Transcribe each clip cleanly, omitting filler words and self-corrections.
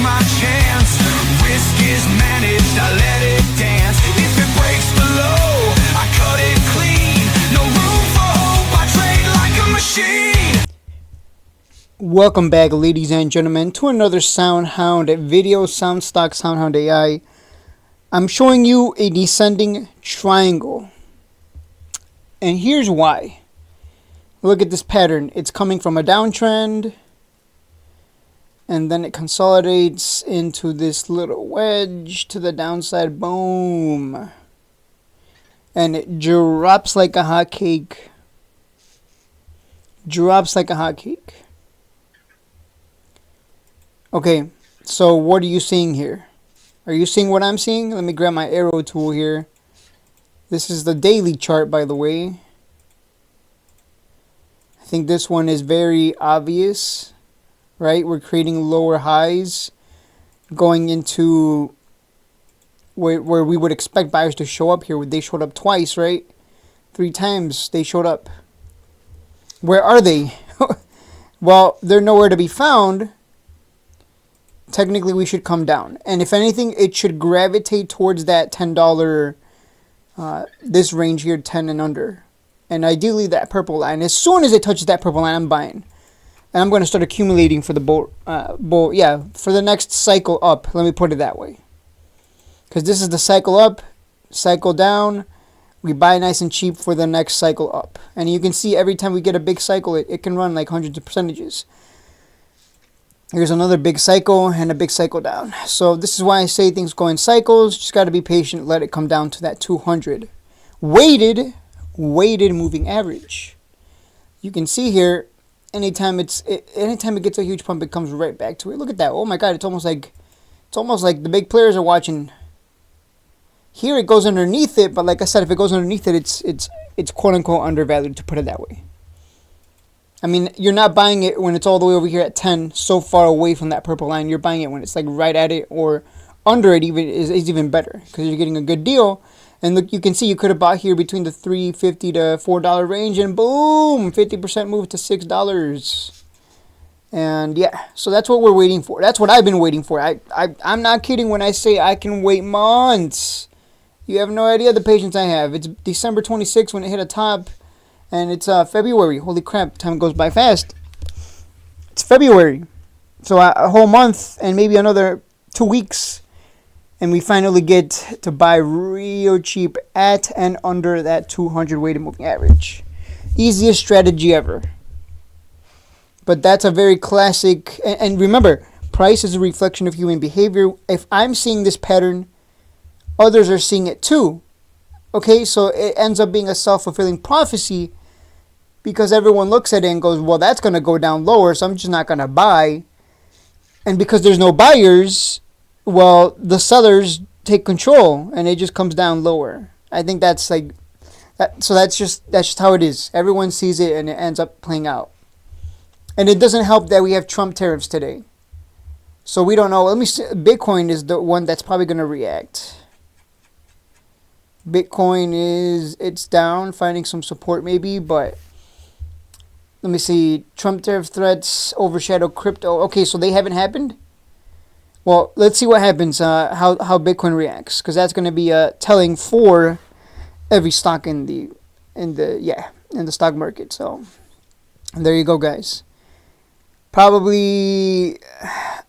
my chance. Risk is managed, I let it dance. If it breaks below, I cut it clean. No room for hope, I trade like a machine. Welcome back, ladies and gentlemen, to another SoundHound video, Sound Stock SoundHound AI. I'm showing you a descending triangle. And here's why. Look at this pattern. It's coming from a downtrend, and then it consolidates into this little wedge to the downside. Boom. And it drops like a hot cake. Drops like a hot cake. Okay, so what are you seeing here? Are you seeing what I'm seeing? Let me grab my arrow tool here. This is the daily chart, by the way. I think this one is very obvious, right? We're creating lower highs, going into where we would expect buyers to show up here. They showed up twice, right? 3 times they showed up. Where are they? Well, they're nowhere to be found. Technically, we should come down. And if anything, it should gravitate towards that $10, this range here, 10 and under. And ideally, that purple line. As soon as it touches that purple line, I'm buying. And I'm going to start accumulating for the for the next cycle up. Let me put it that way. Because this is the cycle up, cycle down. We buy nice and cheap for the next cycle up. And you can see every time we get a big cycle, it can run like hundreds of percentages. Here's another big cycle and a big cycle down. So this is why I say things go in cycles. Just got to be patient. Let it come down to that 200. Weighted moving average. You can see here, anytime it gets a huge pump, it comes right back to it. Look at that. Oh my God, it's almost like the big players are watching. Here it goes underneath it, but like I said, if it goes underneath it, it's quote unquote undervalued, to put it that way. I mean, you're not buying it when it's all the way over here at 10, so far away from that purple line. You're buying it when it's like right at it or under it, is even better, because you're getting a good deal. And look, you can see you could have bought here between the $3.50 to $4 range, and boom, 50% move to $6. And yeah, so that's what we're waiting for. That's what I've been waiting for. I'm not kidding when I say I can wait months. You have no idea the patience I have. It's December 26th when it hit a top. And it's February. Holy crap, time goes by fast. It's February. So a whole month and maybe another 2 weeks. And we finally get to buy real cheap at and under that 200 weighted moving average. Easiest strategy ever. But that's a very classic. And remember, price is a reflection of human behavior. If I'm seeing this pattern, others are seeing it too. Okay, so it ends up being a self-fulfilling prophecy, because everyone looks at it and goes, well, that's going to go down lower, so I'm just not going to buy. And because there's no buyers, well, the sellers take control, and it just comes down lower. I think that's like that. So that's just how it is. Everyone sees it, and it ends up playing out. And it doesn't help that we have Trump tariffs today. So we don't know. Let me see. Bitcoin is the one that's probably going to react. Bitcoin it's down, finding some support maybe, but let me see. Trump tariff threats overshadow crypto. Okay, so they haven't happened. Well, let's see what happens. How Bitcoin reacts, because that's going to be telling for every stock in the stock market. So there you go, guys. Probably,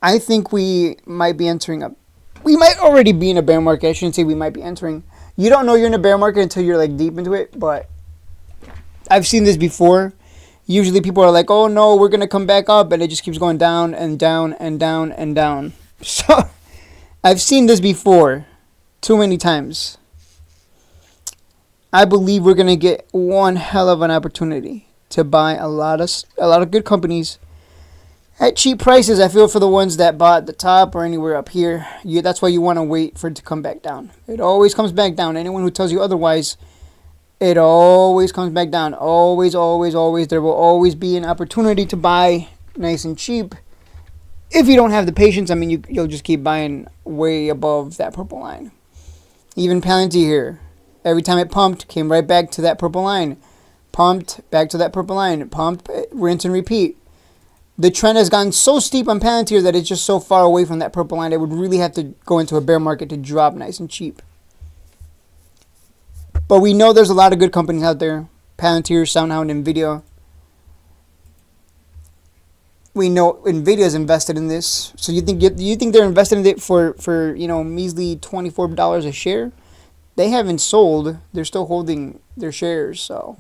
I think we might be entering we might already be in a bear market. I shouldn't say we might be entering. You don't know you're in a bear market until you're like deep into it, but I've seen this before. Usually people are like, oh no, we're going to come back up, and it just keeps going down and down and down and down. So I've seen this before too many times. I believe we're going to get one hell of an opportunity to buy a lot of good companies at cheap prices. I feel for the ones that bought the top or anywhere up here. That's why you want to wait for it to come back down. It always comes back down. Anyone who tells you otherwise, it always comes back down. Always, always, always. There will always be an opportunity to buy nice and cheap. If you don't have the patience, I mean, you'll just keep buying way above that purple line. Even Palantir here. Every time it pumped, came right back to that purple line. Pumped, back to that purple line. Pumped, rinse and repeat. the trend has gotten so steep on Palantir that it's just so far away from that purple line. It would really have to go into a bear market to drop nice and cheap. But we know there's a lot of good companies out there. Palantir, SOUN, NVIDIA. We know NVIDIA's invested in this. So you think they're invested in it for measly $24 a share? They haven't sold. They're still holding their shares. So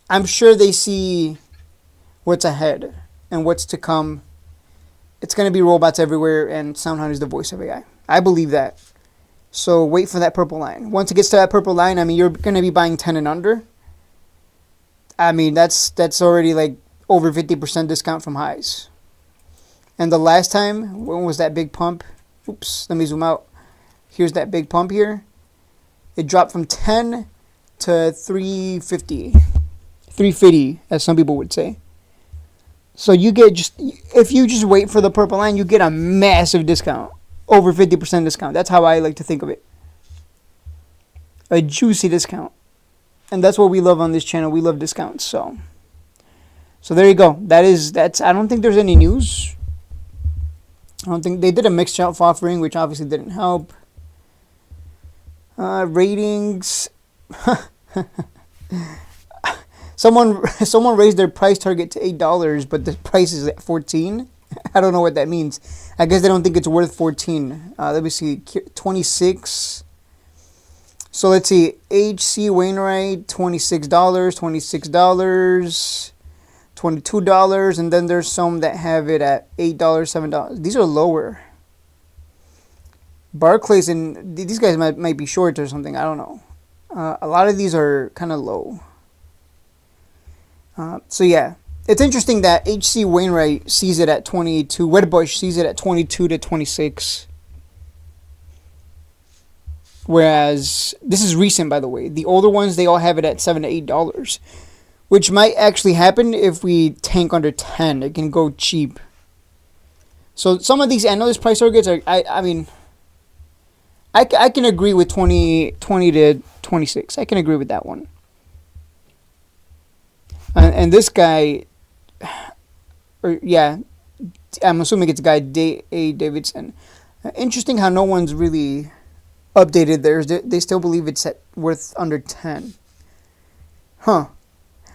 I'm sure they see what's ahead and what's to come. It's going to be robots everywhere, and SoundHound is the voice of AI. I believe that. So wait for that purple line. Once it gets to that purple line, I mean, you're going to be buying 10 and under. I mean, that's already like over 50% discount from highs. And the last time, when was that big pump? Oops, let me zoom out. Here's that big pump here. It dropped from 10 to 350. 350, as some people would say. So you get if you just wait for the purple line, you get a massive discount. Over 50% discount. That's how I like to think of it. A juicy discount. And that's what we love on this channel. We love discounts. So there you go. That's I don't think there's any news. I don't think they did a mixed shelf offering, which obviously didn't help. Ratings. Someone raised their price target to $8, but the price is at $14. I don't know what that means. I guess they don't think it's worth $14. Let me see, 26. So let's see, H.C. Wainwright, $26, $22, and then there's some that have it at $8, $7. These are lower. Barclays, and these guys might be short or something. I don't know. A lot of these are kind of low. So yeah, it's interesting that H.C. Wainwright sees it at 22. Wedbush sees it at 22 to 26. Whereas this is recent, by the way. The older ones, they all have it at $7 to $8, which might actually happen if we tank under 10. It can go cheap. So some of these analyst price targets are, I mean, I can agree with 20 to 26. I can agree with that one. And this guy, I'm assuming it's a guy, A. Davidson. Interesting how no one's really updated theirs. They still believe it's worth under 10. Huh.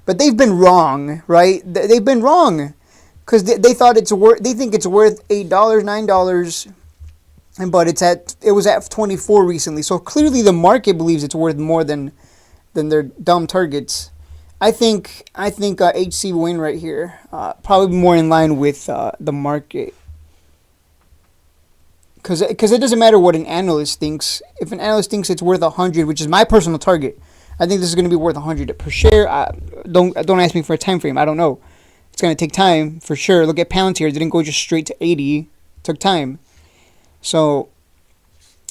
But they've been wrong, right? They've been wrong. Because they thought they think it's worth $8, $9, but it was at 24 recently. So clearly the market believes it's worth more than their dumb targets. I think H.C. Wainwright here probably more in line with the market, because it doesn't matter what an analyst thinks. If an analyst thinks it's worth 100, which is my personal target, I think this is going to be worth 100 per share. Don't ask me for a time frame. I don't know. It's going to take time for sure. Look at Palantir. It didn't go just straight to 80. It took time. So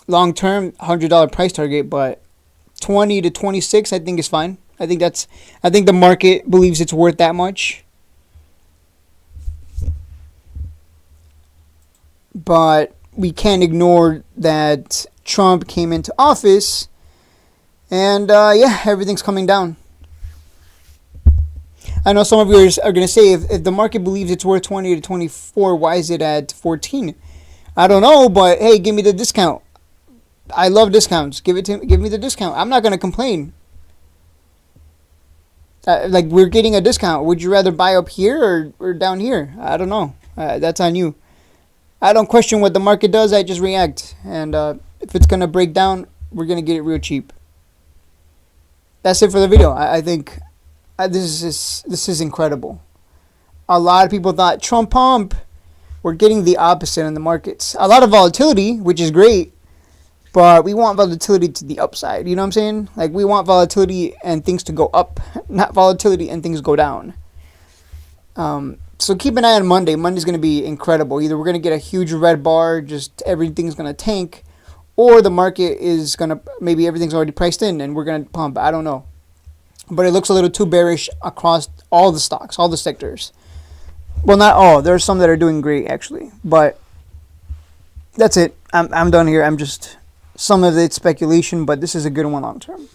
long term, $100 price target, but 20 to 26, I think is fine. I think the market believes it's worth that much. But we can't ignore that Trump came into office and everything's coming down. I know some of you are going to say, if the market believes it's worth 20 to 24, why is it at 14? I don't know, but hey, give me the discount. I love discounts. Give me the discount. I'm not going to complain. Like, we're getting a discount. Would you rather buy up here or down here? I don't know. That's on you. I don't question what the market does. I just react. And if it's going to break down, we're going to get it real cheap. That's it for the video. I think this is incredible. A lot of people thought Trump pump. We're getting the opposite in the markets. A lot of volatility, which is great. But we want volatility to the upside. You know what I'm saying? Like, we want volatility and things to go up, not volatility and things go down. So keep an eye on Monday. Monday's going to be incredible. Either we're going to get a huge red bar, just everything's going to tank, or the market is going to, maybe everything's already priced in and we're going to pump. I don't know. But it looks a little too bearish across all the stocks, all the sectors. Well, not all. There are some that are doing great, actually. But that's it. I'm done here. Some of it's speculation, but this is a good one long term.